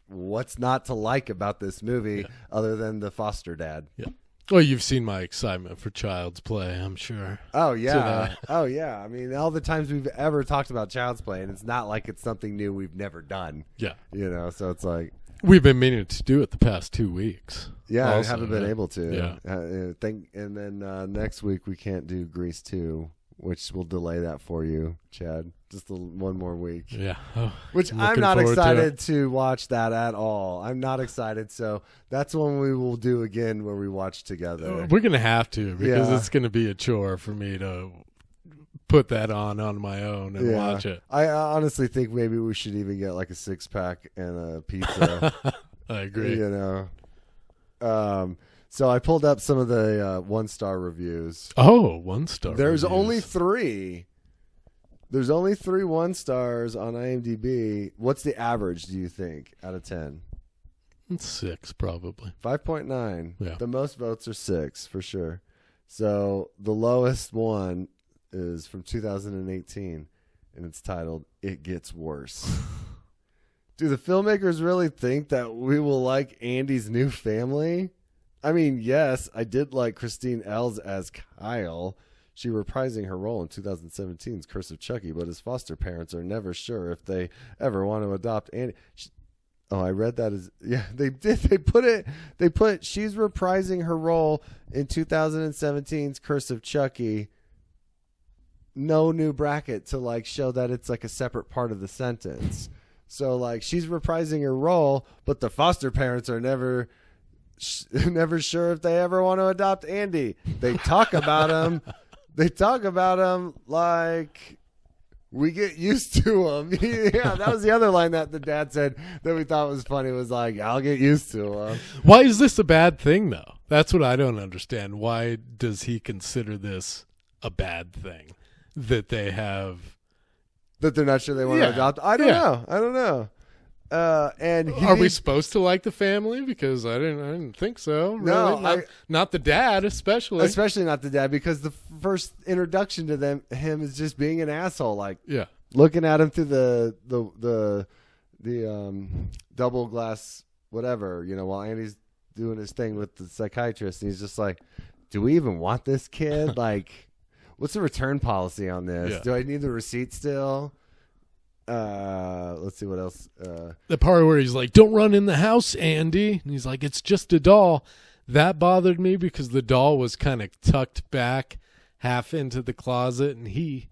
what's not to like about this movie other than the foster dad? Yeah. Well, you've seen my excitement for Child's Play, I'm sure. Oh, yeah. Oh, yeah. I mean, all the times we've ever talked about Child's Play, and it's not like it's something new we've never done. Yeah. You know, so it's like... We've been meaning to do it the past 2 weeks. Yeah, also, I haven't been able to. Yeah. And then next week we can't do Grease 2, which will delay that for you, Chad. Just one more week. Yeah. Oh, which I'm not excited to watch that at all. I'm not excited. So that's one we will do again where we watch together. We're going to have to because it's going to be a chore for me to put that on my own and watch it. I honestly think maybe we should even get like a 6-pack and a pizza. I agree. You know. So I pulled up some of the 1-star reviews. Oh, 1-star. There's reviews. only 3. There's only 3 1-stars on IMDb. What's the average, do you think, out of 10? It's 6, probably. 5.9. Yeah. The most votes are 6, for sure. So the lowest one is from 2018, and it's titled, It Gets Worse. Do the filmmakers really think that we will like Andy's new family? I mean, yes, I did like Christine Ells as Kyle. She reprising her role in 2017's Curse of Chucky, but his foster parents are never sure if they ever want to adopt Andy. I read that as they did. They put she's reprising her role in 2017's Curse of Chucky. No new bracket to like show that it's like a separate part of the sentence. So like she's reprising her role, but the foster parents are never sure if they ever want to adopt Andy. They talk about him. They talk about him like we get used to him. Yeah, that was the other line that the dad said that we thought was funny. Was like, I'll get used to him. Why is this a bad thing, though? That's what I don't understand. Why does he consider this a bad thing that they have? That they're not sure they want to adopt? I don't know. And are we supposed to like the family? Because I didn't think so. Really. No, not the dad, especially not the dad, because the first introduction to him is just being an asshole, like looking at him through the double glass whatever, you know, while Andy's doing his thing with the psychiatrist, and he's just like, "Do we even want this kid? Like, what's the return policy on this? Yeah. Do I need the receipt still?" Let's see what else. The part where he's like, "Don't run in the house, Andy," and he's like, "It's just a doll." That bothered me because the doll was kind of tucked back half into the closet, and he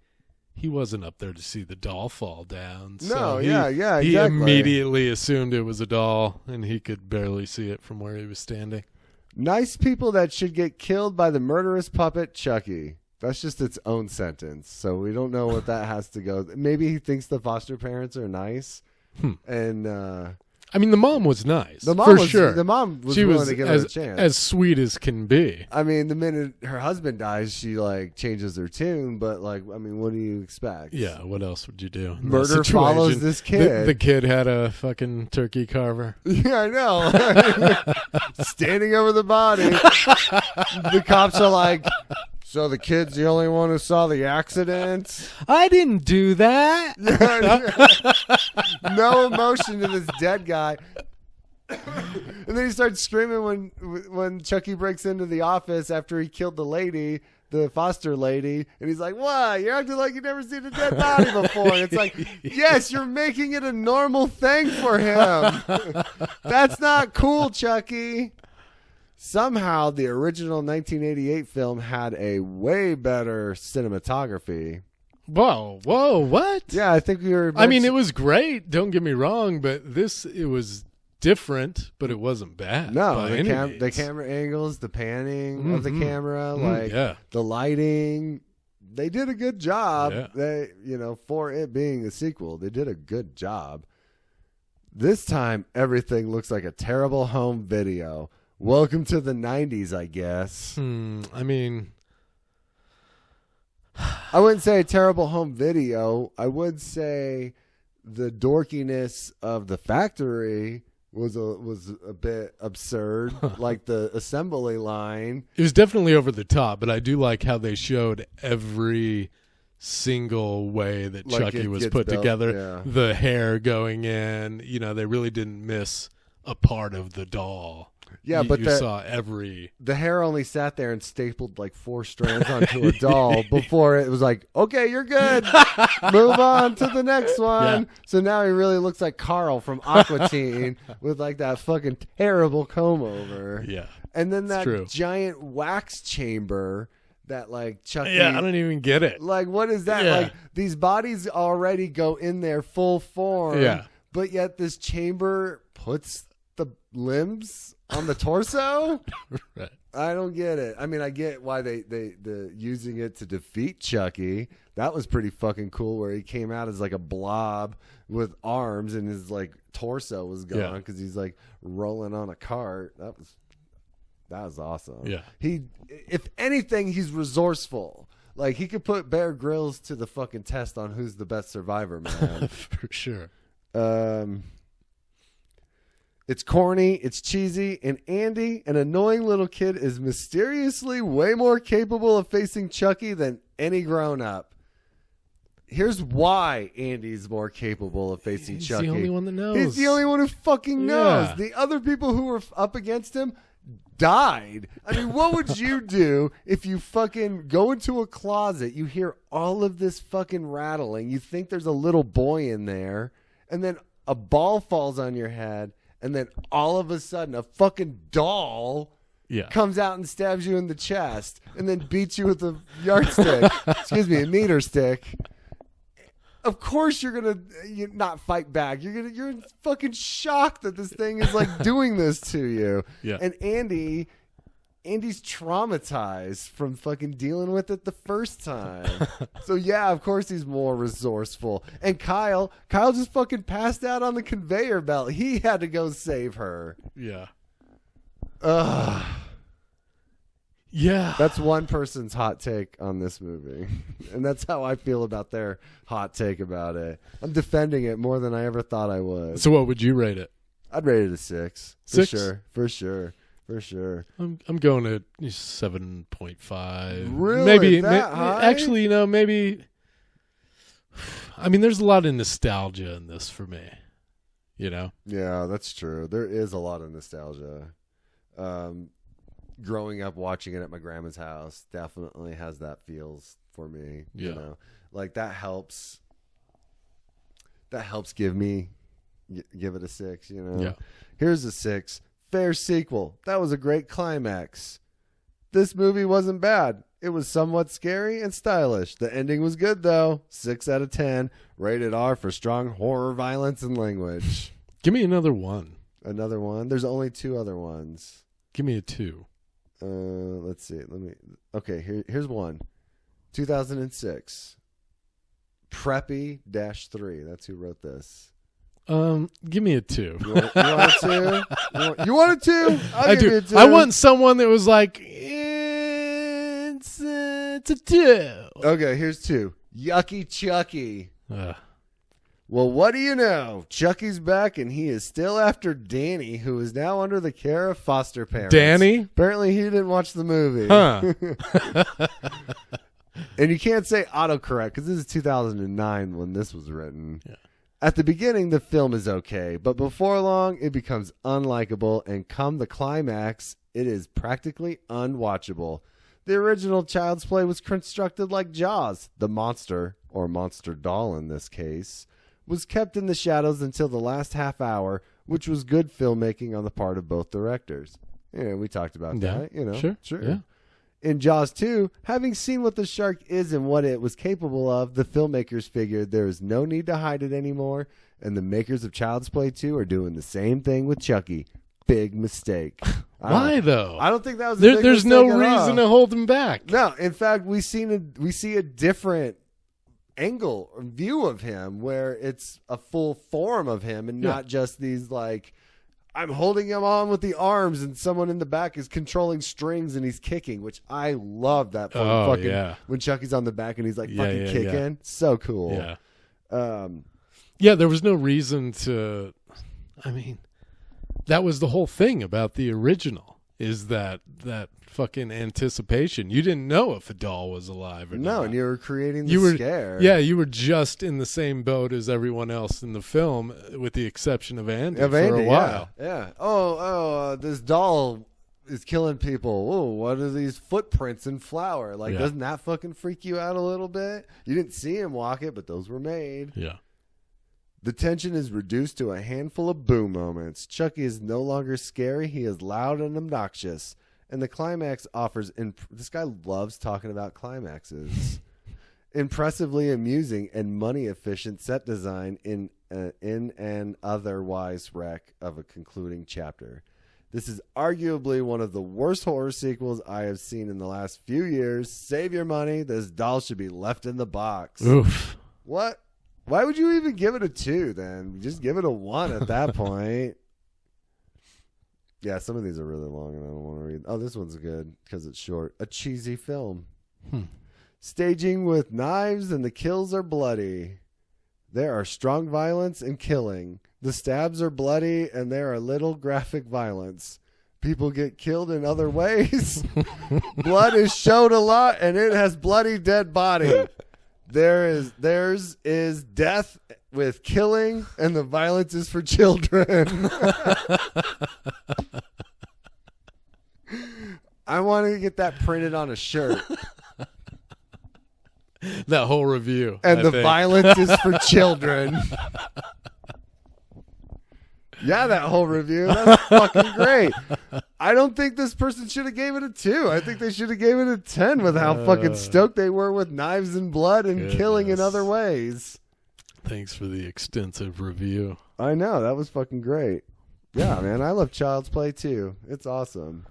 wasn't up there to see the doll fall down. So he exactly. immediately assumed it was a doll, and he could barely see it from where he was standing. Nice people that should get killed by the murderous puppet Chucky. That's just its own sentence. So we don't know what that has to go. Maybe he thinks the foster parents are nice. And I mean, the mom was nice. The mom was willing to give her a chance. As sweet as can be. I mean, the minute her husband dies, she like changes her tune. But like, I mean, what do you expect? Yeah, what else would you do? Murder follows this kid. The kid had a fucking turkey carver. Yeah, I know. Standing over the body. The cops are like, "So the kid's the only one who saw the accident?" I didn't do that. No emotion to this dead guy. And then he starts screaming when Chucky breaks into the office after he killed the lady, the foster lady, and he's like, "What? You're acting like you've never seen a dead body before." And it's like, yes, you're making it a normal thing for him. That's not cool, Chucky. Somehow, the original 1988 film had a way better cinematography. Whoa, what? Yeah, I think we were... I mean, it was great, don't get me wrong, but it was different, but it wasn't bad. No, the camera angles, the panning of the camera, the lighting, they did a good job. Yeah. They, for it being a sequel, they did a good job. This time, everything looks like a terrible home video. Welcome to the 90s, I guess. I mean, I wouldn't say a terrible home video. I would say the dorkiness of the factory was a bit absurd, like the assembly line. It was definitely over the top, but I do like how they showed every single way that Like Chucky it was gets put built, together. yeah. The hair going in, they really didn't miss a part of the doll. Yeah, but you saw every. The hair only sat there and stapled like 4 strands onto a doll before it was like, okay, you're good. Move on to the next one. Yeah. So now he really looks like Carl from Aqua Teen with like that fucking terrible comb over. Yeah. And then that true. giant wax chamber that like Chucky. Yeah, I don't even get it. Like, what is that? Yeah. Like, these bodies already go in their full form. Yeah. But yet this chamber puts the limbs on the torso. Right. I don't get it. I mean, I get why they using it to defeat Chucky. That was pretty fucking cool, where he came out as like a blob with arms and his like torso was gone because he's like rolling on a cart. That was awesome. Yeah. If anything, he's resourceful. Like, he could put Bear Grylls to the fucking test on who's the best survivor, man. For sure. It's corny, it's cheesy, and Andy, an annoying little kid, is mysteriously way more capable of facing Chucky than any grown-up. Here's why Andy's more capable of facing Chucky. He's the only one that knows. He's the only one who fucking knows. Yeah. The other people who were up against him died. I mean, what would you do if you fucking go into a closet, you hear all of this fucking rattling, you think there's a little boy in there, and then a ball falls on your head, and then all of a sudden a fucking doll comes out and stabs you in the chest and then beats you with a yardstick. Excuse me, a meter stick. Of course you're gonna not fight back. You're fucking shocked that this thing is like doing this to you. Yeah. And Andy's traumatized from fucking dealing with it the first time. So yeah, of course he's more resourceful. And Kyle just fucking passed out on the conveyor belt. He had to go save her. Yeah. Ugh. Yeah. That's one person's hot take on this movie. And that's how I feel about their hot take about it. I'm defending it more than I ever thought I would. So what would you rate it? I'd rate it a 6. For sure. I'm going at 7.5. Really? Maybe That high? actually, maybe. I mean, there's a lot of nostalgia in this for me. Yeah, that's true. There is a lot of nostalgia. Growing up watching it at my grandma's house definitely has that feels for me. Yeah. Like that helps give it a 6. Yeah. Here's a 6. Fair sequel. That was a great climax. This movie wasn't bad. It was somewhat scary and stylish. The ending was good, though. 6 out of 10. Rated R for strong horror, violence, and language. Give me another one. Another one? There's only 2 other ones. Give me a 2. Let's see. Okay, here's one. 2006. Preppy-3. That's who wrote this. Give me a 2. You want a 2? You want a 2? I do. You a 2. I want someone that was like, it's a 2. Okay, here's 2. Yucky Chucky. Well, what do you know? Chucky's back, and he is still after Danny, who is now under the care of foster parents. Danny? Apparently, he didn't watch the movie. Huh. And you can't say autocorrect, because this is 2009 when this was written. Yeah. At the beginning, the film is okay, but before long, it becomes unlikable, and come the climax, it is practically unwatchable. The original Child's Play was constructed like Jaws. The monster, or monster doll in this case, was kept in the shadows until the last half hour, which was good filmmaking on the part of both directors. Yeah, we talked about that. Sure. Yeah. In Jaws 2, having seen what the shark is and what it was capable of, the filmmakers figured there is no need to hide it anymore, and the makers of Child's Play 2 are doing the same thing with Chucky. Big mistake. Why, though? I don't think that was a big there's no mistake at all. reason to hold him back. No, in fact, we see a different angle or view of him where it's a full form of him and not just these like I'm holding him on with the arms, and someone in the back is controlling strings, and he's kicking, which I love that. When Chucky's on the back and he's like fucking kicking. Yeah. So cool. Yeah. Yeah, there was no reason to. I mean, that was the whole thing about the original, is that fucking anticipation. You didn't know if a doll was alive or not. No, and you were creating the scare. Yeah, you were just in the same boat as everyone else in the film, with the exception of Andy for a while. Yeah. This doll is killing people. Oh, what are these footprints in flour? Like, doesn't that fucking freak you out a little bit? You didn't see him walk it, but those were made. Yeah. The tension is reduced to a handful of boom moments. Chucky is no longer scary. He is loud and obnoxious. And the climax offers... this guy loves talking about climaxes. Impressively amusing and money-efficient set design in an otherwise wreck of a concluding chapter. This is arguably one of the worst horror sequels I have seen in the last few years. Save your money. This doll should be left in the box. Oof. What? Why would you even give it a 2 then? Just give it a 1 at that point. Yeah, some of these are really long and I don't want to read. Oh, this one's good because it's short. A cheesy film. Staging with knives and the kills are bloody. There are strong violence and killing. The stabs are bloody and there are little graphic violence. People get killed in other ways. Blood is shown a lot and it has bloody dead body. Theirs is death with killing, and the violence is for children. I want to get that printed on a shirt. That whole review. And the violence is for children. Yeah, that whole review. That's fucking great. I don't think this person should have gave it a 2. I think they should have gave it a 10 with how fucking stoked they were with knives and blood and killing in other ways. Thanks for the extensive review. I know. That was fucking great. Yeah, man. I love Child's Play too. It's awesome.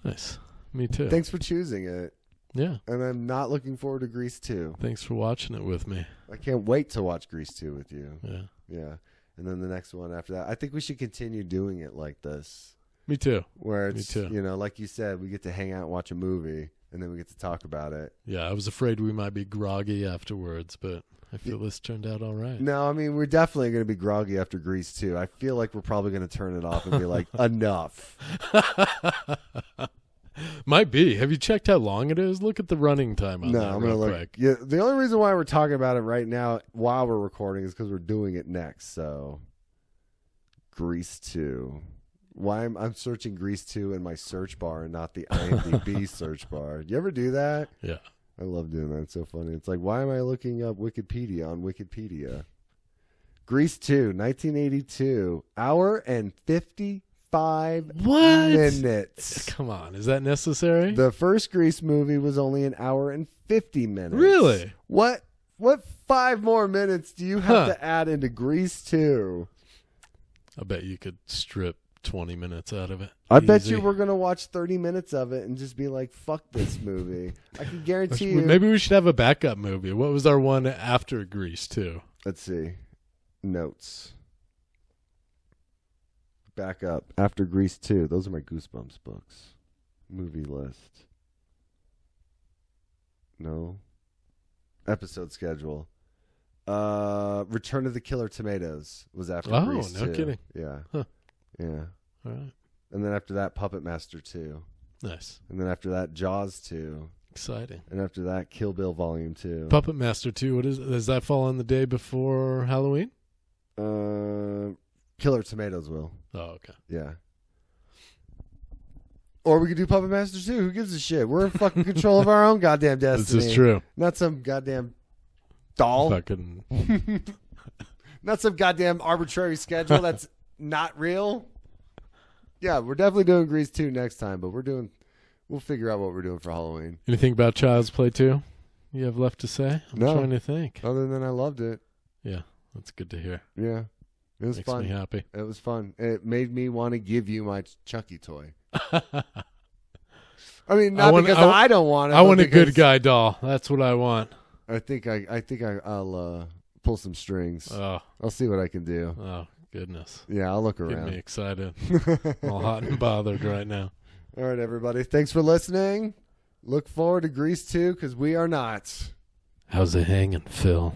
Nice. Me too. Thanks for choosing it. Yeah. And I'm not looking forward to Grease 2. Thanks for watching it with me. I can't wait to watch Grease 2 with you. Yeah. Yeah. And then the next one after that. I think we should continue doing it like this. Me too. Where it's, like you said, we get to hang out and watch a movie, and then we get to talk about it. Yeah, I was afraid we might be groggy afterwards, but I feel this turned out all right. No, I mean, we're definitely going to be groggy after Grease 2. I feel like we're probably going to turn it off and be like, enough. Might be. Have you checked how long it is? Look at the running time on that I'm going to look. quick. Yeah, the only reason why we're talking about it right now while we're recording is because we're doing it next. So, Grease 2. Why I'm searching Grease 2 in my search bar and not the IMDb search bar. You ever do that? Yeah. I love doing that. It's so funny. It's like, why am I looking up Wikipedia on Wikipedia? Grease 2, 1982. Hour and 55 minutes. Come on. Is that necessary? The first Grease movie was only an hour and 50 minutes. Really? What 5 more minutes do you have to add into Grease 2? I bet you could strip 20 minutes out of it. I bet you we're going to watch 30 minutes of it and just be like, fuck this movie. I can guarantee you. Maybe we should have a backup movie. What was our one after Grease 2? Let's see. Notes. Back up. After Grease 2. Those are my Goosebumps books. Movie list. No. Episode schedule. Return of the Killer Tomatoes was after Grease 2. Oh, no kidding. Yeah. Huh. Yeah. All right. And then after that, Puppet Master 2. Nice. And then after that, Jaws 2. Exciting. And after that, Kill Bill Volume 2. Puppet Master 2, does that fall on the day before Halloween? Killer Tomatoes will. Oh, okay. Yeah. Or we could do Puppet Master 2. Who gives a shit? We're in fucking control of our own goddamn destiny. This is true. Not some goddamn doll. Fucking. Not some goddamn arbitrary schedule that's not real. Yeah, we're definitely doing Grease 2 next time, but we'll figure out what we're doing for Halloween. Anything about Child's Play 2 you have left to say? I'm trying to think. Other than I loved it. Yeah, that's good to hear. Yeah. It was fun. Makes me happy. It was fun. It made me want to give you my Chucky toy. I mean, not because I don't want it. I want a good guy doll. That's what I want. I think I'll pull some strings. Oh. I'll see what I can do. Oh. Goodness. Yeah, I'll look Get around. me excited. I'm all hot and bothered right now. All right, everybody. Thanks for listening. Look forward to Grease 2 because we are not. How's it hanging, Phil?